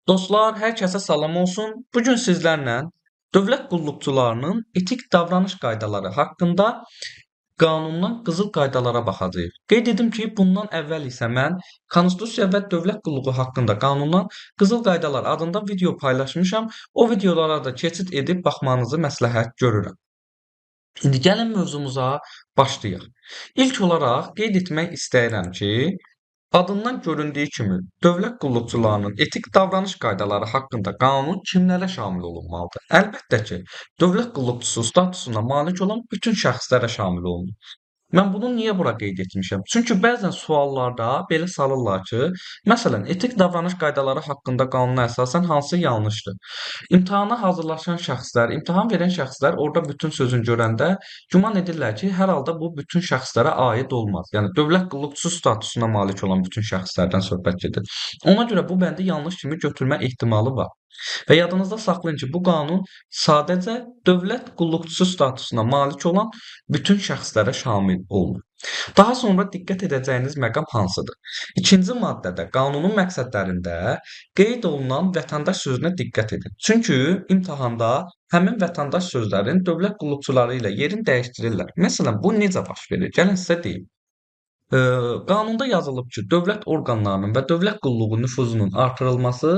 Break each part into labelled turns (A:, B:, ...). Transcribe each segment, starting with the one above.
A: Dostlar, hər kəsə salam olsun. Bu gün sizlərlə dövlət qulluqçularının etik davranış qaydaları haqqında qanundan qızıl qaydalara baxacağıq. Qeyd edim ki, bundan əvvəl isə mən Konstitusiya və dövlət qulluğu haqqında qanundan qızıl qaydalar adında video paylaşmışam. O videolara da keçid edib baxmanızı məsləhət görürəm. İndi gəlin mövzumuza başlayaq. İlk olaraq qeyd etmək istəyirəm ki, adından göründüyü kimi, dövlət qulluqçularının etik davranış qaydaları haqqında qanun kimlərə şamil olunmalıdır? Əlbəttə ki, dövlət qulluqçusu statusuna malik olan bütün şəxslərə şamil olunur. Mən bunu niyə bura qeyd etmişəm? Çünki bəzən suallarda belə salırlar ki, məsələn, etik davranış qaydaları haqqında qanuna əsasən hansı yanlışdır? İmtahana hazırlaşan şəxslər, imtahan verən şəxslər orada bütün sözün görəndə güman edirlər ki, hər halda bu bütün şəxslərə aid olmaz. Yəni dövlət qulluqçusu statusuna malik olan bütün şəxslərdən söhbət gedir. Ona görə bu bəndi yanlış kimi götürmə ehtimalı var. Və yadınızda saxlayın ki, bu qanun sadəcə dövlət qulluqçusu statusuna malik olan bütün şəxslərə şamil olunur. Daha sonra diqqət edəcəyiniz məqam hansıdır? İkinci maddədə qanunun məqsədlərində qeyd olunan vətəndaş sözünə diqqət edin. Çünki imtahanda həmin vətəndaş sözlərin dövlət qulluqçuları ilə yerini dəyişdirirlər. Məsələn, bu necə baş verir? Gəlin sizə deyim. Qanunda yazılıb ki, dövlət orqanlarının və dövlət qulluğu nüfuzunun artırılması,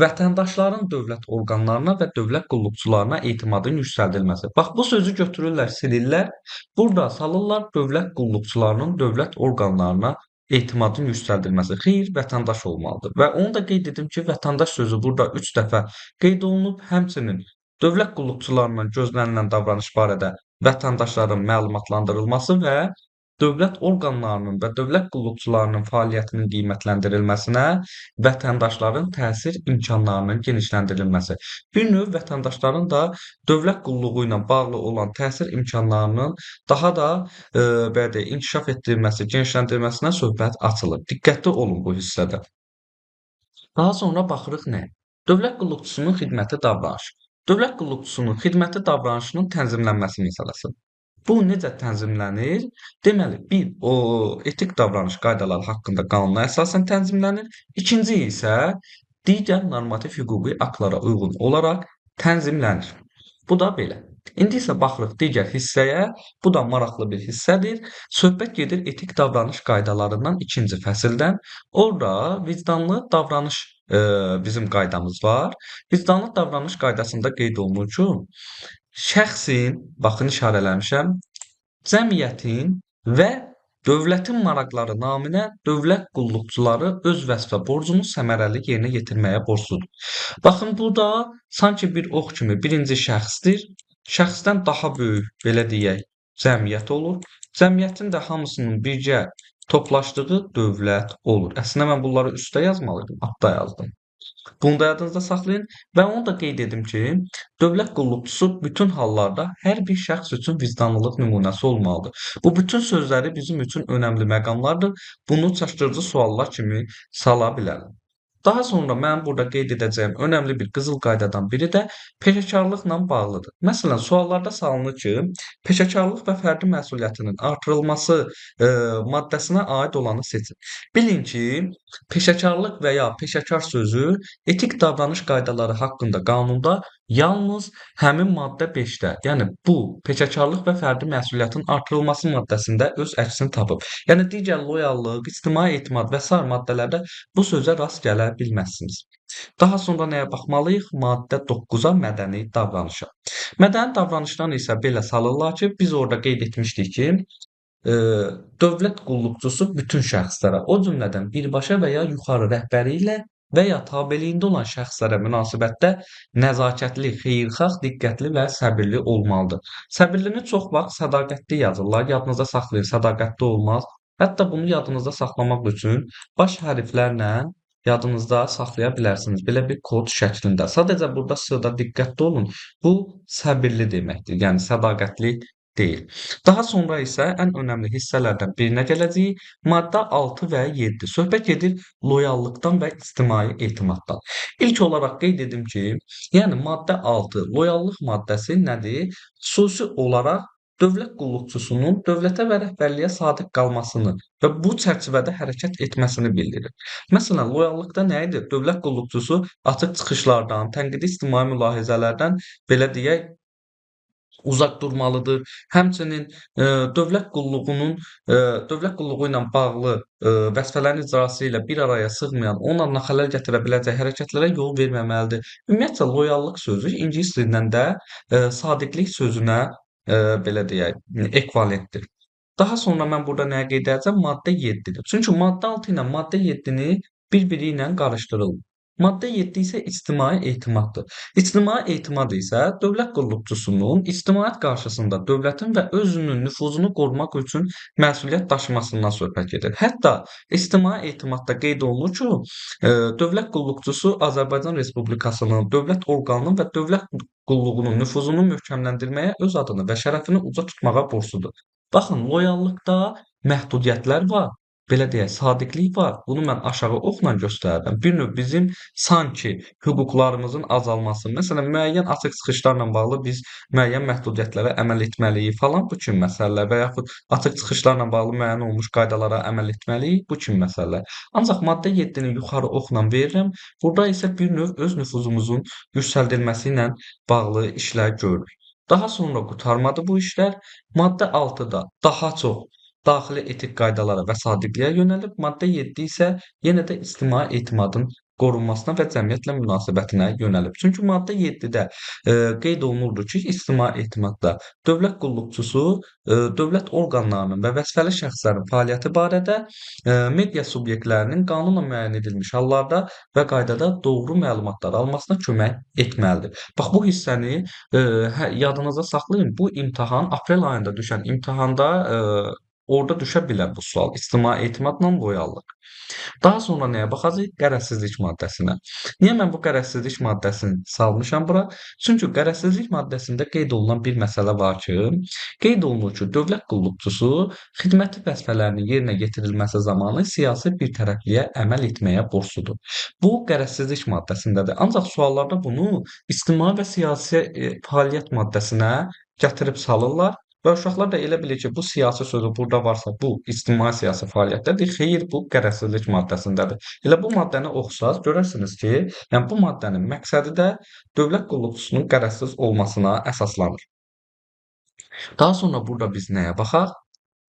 A: vətəndaşların dövlət orqanlarına və dövlət qulluqçularına etimadın yüksəldilməsi. Bax, bu sözü götürürlər, silirlər. Burada salırlar dövlət qulluqçularının dövlət orqanlarına etimadın yüksəldilməsi. Xeyr, vətəndaş olmalıdır. Və onu da qeyd edim ki, vətəndaş sözü burada 3 dəfə qeyd olunub. Həmçinin dövlət qulluqçularından gözlənilən davranış barədə vətəndaşların məlumatlandırılması və dövlət orqanlarının və dövlət qulluqçularının fəaliyyətinin qiymətləndirilməsinə, vətəndaşların təsir imkanlarının genişləndirilməsi. Bir növ vətəndaşların da dövlət qulluğu ilə bağlı olan təsir imkanlarının daha da belə deyək, inkişaf etdirilməsi, genişləndirilməsinə söhbət açılır. Diqqətli olun bu hissədə. Daha sonra baxırıq nə? Dövlət qulluqçusunun xidməti davranışı. Dövlət qulluqçusunun xidməti davranışının tənzimlənməsi məsələsi. Bu necə tənzimlənir? Deməli, bir, o etik davranış qaydaları haqqında qanuna əsasən tənzimlənir. İkinci isə digər normativ hüquqi aktlara uyğun olaraq tənzimlənir. Bu da belə. İndi isə baxırıq digər hissəyə. Bu da maraqlı bir hissədir. Söhbət gedir etik davranış qaydalarından ikinci fəsildən. Orada vicdanlı davranış bizim qaydamız var. Vicdanlı davranış qaydasında qeyd olunur ki, şəxsin, baxın işarələmişəm, cəmiyyətin və dövlətin maraqları naminə dövlət qulluqçuları öz vəzifə borcunu səmərəli yerinə yetirməyə borcludur. Baxın, burada sanki bir ox kimi birinci şəxsdir. Şəxsdən daha böyük, belə deyək, cəmiyyət olur. Cəmiyyətin də hamısının birgə toplaşdığı dövlət olur. Əslində mən bunları üstə yazmalıydım, altda yazdım. Bunu da yadınızda saxlayın və onu da qeyd edim ki, dövlət qulluqçusu bütün hallarda hər bir şəxs üçün vicdanlılıq nümunəsi olmalıdır. Bu bütün sözləri bizim üçün önəmli məqamlardır. Bunu çaşdırıcı suallar kimi sala bilərəm. Daha sonra mənim burada qeyd edəcəyim önəmli bir qızıl qaydadan biri də peşəkarlıqla bağlıdır. Məsələn, suallarda salınır ki, peşəkarlıq və fərdi məsuliyyətinin artırılması maddəsinə aid olanı seçin. Bilin ki, peşəkarlıq və ya peşəkar sözü etik davranış qaydaları haqqında qanunda yalnız həmin maddə 5-də, yəni bu peşəkarlıq və fərdi məsuliyyətin artırılması maddəsində öz əksini tapıb. Yəni digər loyallıq, ictimai etimad və sair maddələrdə bu sözə rast gələ bilməzsiniz. Daha sonra nəyə baxmalıyıq? Maddə 9-a mədəni davranışa. Mədəni davranışdan isə belə salırlar ki, biz orada qeyd etmişdik ki, dövlət qulluqçusu bütün şəxslərə, o cümlədən birbaşa və ya yuxarı rəhbəri ilə və ya tabeliyində olan şəxslərə münasibətdə nəzakətli, xeyirxah, diqqətli və səbirli olmalıdır. Səbirlini çox vaxt sədaqətli yazırlar. Yadınızda saxlayın, sədaqətli olmaz. Hətta bunu yadınızda saxlamaq üçün baş hərflərlə yadınızda saxlaya bilərsiniz. Belə bir kod şəklində. Sadəcə burada sırada diqqətli olun. Bu səbirli deməkdir. Yəni sədaqətli deyil. Daha sonra isə ən önəmli hissələrdən birinə gələcəyik. Maddə 6 və 7. Söhbət gedir loyallıqdan və ictimai etimaddan. İlk olaraq qeyd edim ki, yəni maddə 6 loyallıq maddəsi nədir? Xüsusi olaraq dövlət qulluqçusunun dövlətə və rəhbərliyə sadiq qalmasını və bu çərçivədə hərəkət etməsini bildirir. Məsələn, loyallıqda nə idi? Dövlət qulluqçusu açıq çıxışlardan, tənqidi ictimai mülahizələrdən, belə deyək, uzaq durmalıdır. Həmçinin dövlət qulluğunun dövlət qulluğu ilə bağlı vəzifələrin icrası ilə bir araya sığmayan, onunla xələl gətirə biləcək hərəkətlərə yol verməməlidir. Ümumiyyətcə loyallıq sözü ingilis dilindən də sadiqlik sözünə belə deyək, ekvivalentdir. Daha sonra mən burada nəyi qeyd edəcəm? Maddə 7-dir. Çünki maddə 6 ilə maddə 7-ni bir-biri ilə qarışdırılmır. Maddə 7 isə ictimai etimaddır. İctimai etimad isə dövlət qulluqçusunun ictimaiyyət qarşısında dövlətin və özünün nüfuzunu qorumaq üçün məsuliyyət daşımasından söhbət gedir. Hətta ictimai etimadda qeyd olunur ki, dövlət qulluqçusu Azərbaycan Respublikasının dövlət orqanının və dövlət qulluğunun nüfuzunu möhkəmləndirməyə öz adını və şərəfini uca tutmağa borcludur. Baxın, loyallıqda məhdudiyyətlər var. Belə deyək, sadiqlik var. Bunu mən aşağı oxla göstərirəm. Bir növ bizim sanki hüquqlarımızın azalması, məsələn, müəyyən açıq çıxışlarla bağlı biz müəyyən məhdudiyyətlərə əməl etməliyik falan bu kimi məsələlər və yaxud açıq çıxışlarla bağlı müəyyən olmuş qaydalara əməl etməliyik bu kimi məsələlər. Ancaq maddə 7-ni yuxarı oxla verirəm. Burada isə bir növ öz nüfuzumuzun yüksəldilməsi ilə bağlı işlər görürük. Daha sonra qurtarmadı bu işlər. Maddə 6-da daha çox daxili etik qaydalara və sadiqliyə yönəlib, maddə 7 isə yenə də ictimai etimadın qorunmasına və cəmiyyətlə münasibətinə yönəlib. Çünki maddə 7-də qeyd olunurdu ki, ictimai etimadda dövlət qulluqçusu dövlət orqanlarının və vəzifəli şəxslərin fəaliyyəti barədə media subyektlərinin qanunla müəyyən edilmiş hallarda və qaydada doğru məlumatlar almasına kömək etməlidir. Bax bu hissəni yadınızda saxlayın. Bu imtahan aprel ayında düşən imtahanda orada düşə bilər bu sual. İctimai etimadla loyallıq. Daha sonra nəyə baxacağıq? Qərəzsizlik maddəsinə. Niyə mən bu qərəzsizlik maddəsini salmışam bura? Çünki qərəzsizlik maddəsində qeyd olunan bir məsələ var ki, qeyd olunur ki, dövlət qulluqçusu xidməti vəzifələrinin yerinə yetirilməsi zamanı siyasi birtərəfliyə əməl etməyə borcludur. Bu qərəzsizlik maddəsindədir. Ancaq suallarda bunu ictimai və siyasi fəaliyyət maddəsinə gətirib salırlar. Və uşaqlar da elə bilir ki, bu siyasi sözü burada varsa, bu ictimai siyasi fəaliyyətdədir. Xeyr, bu qərəzsizlik maddəsindədir. Elə bu maddəni oxusaz, görərsiniz ki, yəni bu maddənin məqsədi də dövlət qulluqçusunun qərəzsiz olmasına əsaslanır. Daha sonra burada biz nəyə baxaq?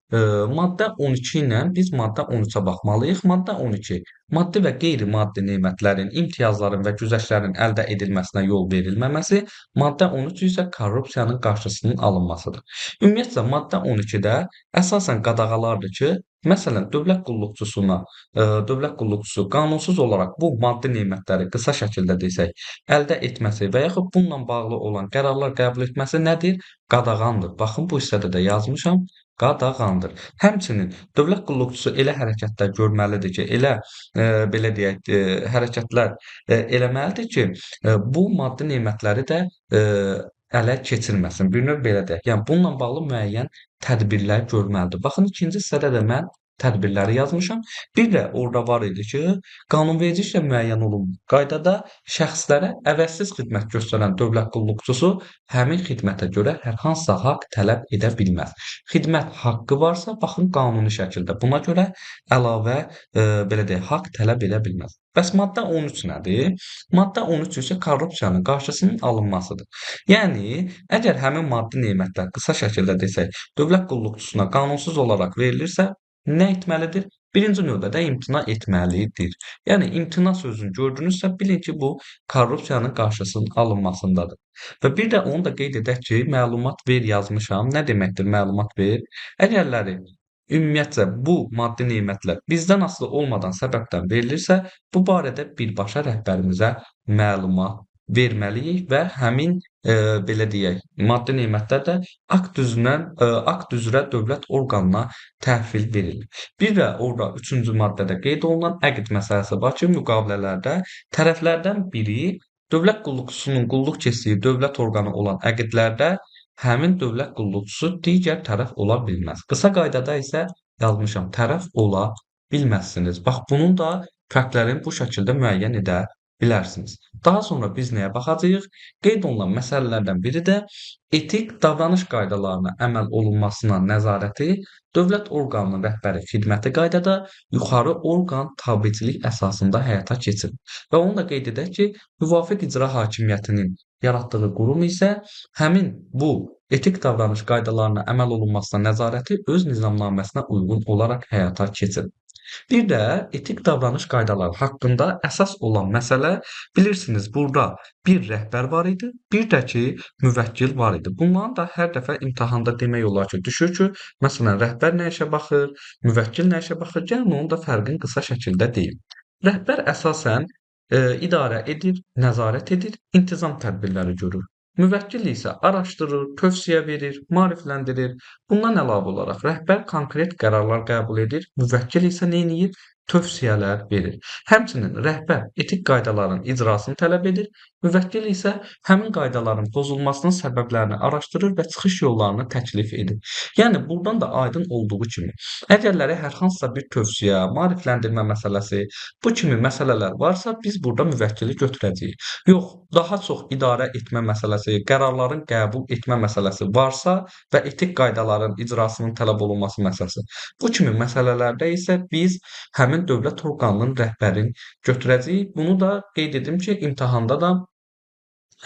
A: Maddə 12 ilə biz maddə 13-ə baxmalıyıq. Maddə 12. Maddi və qeyri-maddi nemətlərin, imtiyazların və güzəştlərin əldə edilməsinə yol verilməməsi, maddə 13 isə korrupsiyanın qarşısının alınmasıdır. Ümumiyyətlə, maddə 12-də əsasən qadağalardır ki, məsələn, dövlət qulluqçusu qanunsuz olaraq bu maddi nemətləri qısa şəkildə desək, əldə etməsi və yaxud bununla bağlı olan qərarlar qəbul etməsi nədir? Qadağandır. Baxın, bu hissədə də yazmışam. Qadağandır. Həmçinin dövlət qulluqçusu elə hərəkətlər görməlidir ki, elə belə deyək, hərəkətlər eləməlidir ki, bu maddi nemətləri də ələ keçirməsin. Bir növ belə deyək. Yəni bununla bağlı müəyyən tədbirlər görməlidir. Baxın, ikinci hissədə də mən tədbirləri yazmışam. Bir də orada var idi ki, qanunvericiliklə müəyyən olunmuş qaydada şəxslərə əvəzsiz xidmət göstərən dövlət qulluqçusu həmin xidmətə görə hər hansısa haqq tələb edə bilməz. Xidmət haqqı varsa, baxın qanuni şəkildə buna görə əlavə belə deyək, haqq tələb edə bilməz. Bəs maddə 13 nədir? Maddə 13 isə korrupsiyanın qarşısının alınmasıdır. Yəni, əgər həmin maddi nemətlər qısa şəkildə desək, dövlət qulluqçusuna qanunsuz olaraq verilirsə, nə etməlidir? Birinci növbədə imtina etməlidir. Yəni, imtina sözünü gördünüzsə, bilin ki, bu korrupsiyanın qarşısının alınmasındadır. Və bir də onu da qeyd edək ki, məlumat ver yazmışam. Nə deməkdir məlumat ver? Əgərləri ümumiyyətcə bu maddi nemətlər bizdən asılı olmadan səbəbdən verilirsə, bu barədə birbaşa rəhbərimizə məlumat verməliyik və həmin belə deyək, maddi nemətlər də akt üzrə dövlət orqanına təhvil verilir. Bir də orada 3-cü maddədə qeyd olunan əqd məsələsi var ki, müqavilələrdə tərəflərdən biri dövlət qulluqçusunun qulluq keçdiyi dövlət orqanı olan əqdlərdə həmin dövlət qulluqçusu digər tərəf ola bilməz. Qısa qaydada isə yazmışam, tərəf ola bilməzsiniz. Bax, bunun da fərqlərini bu şəkildə müəyyən edə bilərsiniz. Daha sonra biz nəyə baxacağıq? Qeyd olunan məsələlərdən biri də etik davranış qaydalarına əməl olunmasına nəzarəti dövlət orqanının rəhbəri xidməti qaydada yuxarı orqan tabeliçilik əsasında həyata keçirilir. Və onu da qeyd edək ki, müvafiq icra hakimiyyətinin yaratdığı qurum isə həmin bu etik davranış qaydalarına əməl olunmasına nəzarəti öz nizamnaməsinə uyğun olaraq həyata keçirir. Bir də etik davranış qaydaları haqqında əsas olan məsələ bilirsiniz, burada bir rəhbər var idi, bir də ki, müvəkkil var idi. Bunların da hər dəfə imtahanda demək olar ki, düşür ki, məsələn, rəhbər nə işə baxır, müvəkkil nə işə baxır, gəlin onun da fərqini qısa şəkildə deyim. Rəhbər əsasən idarə edir, nəzarət edir, intizam tədbirləri görür. Müvəkkil isə araşdırır, tövsiyə verir, maarifləndirir. Bundan əlavə olaraq rəhbər konkret qərarlar qəbul edir, müvəkkil isə neyniyir? Tövsiyələr verir. Həmçinin rəhbər etik qaydaların icrasını tələb edir, müvəkkil isə həmin qaydaların pozulmasının səbəblərini araşdırır və çıxış yollarını təklif edir. Yəni burdan da aydın olduğu kimi, əgərləri hər hansısa bir tövsiyə, maarifləndirmə məsələsi, bu kimi məsələlər varsa, biz burada müvəkkili götürəcəyik. Yox, daha çox idarə etmə məsələsi, qərarların qəbul etmə məsələsi varsa və etik qaydaların icrasının tələb olunması məsələsi. Bu kimi məsələlərdə isə biz həmin dövlət orqanının rəhbərini götürəcəyik. Bunu da qeyd edim ki, imtahanda da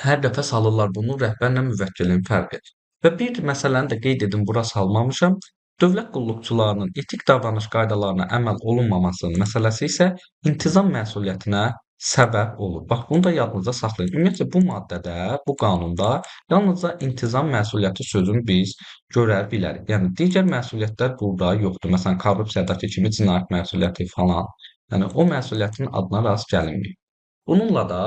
A: hər dəfə salırlar bunu rəhbərlə müvəkkilin fərqi. Və bir məsələni də qeyd edim, bura salmamışam. Dövlət qulluqçularının etik davranış qaydalarına əməl olunmaması məsələsi isə intizam məsuliyyətinə səbəb olur. Bax, bunu da yadınızda saxlayın. Ümumiyyətlə bu maddədə, bu qanunda yalnızca intizam məsuliyyəti sözünü biz görə bilərik. Yəni digər məsuliyyətlər burada yoxdur. Məsələn, korrupsiyadakı kimi cinayət məsuliyyəti falan. Yəni o məsuliyyətin adına rast gəlinmir. Bununla da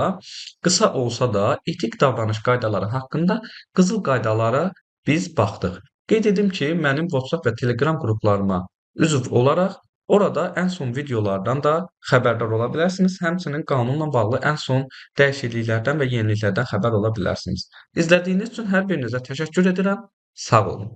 A: qısa olsa da etik davranış qaydaları haqqında qızıl qaydalara biz baxdıq. Qeyd edim ki, mənim WhatsApp və Telegram qruplarıma üzv olaraq orada ən son videolardan da xəbərdar ola bilərsiniz. Həmçinin qanunla bağlı ən son dəyişikliklərdən və yeniliklərdən xəbər ola bilərsiniz. İzlədiyiniz üçün hər birinizə təşəkkür edirəm. Sağ olun.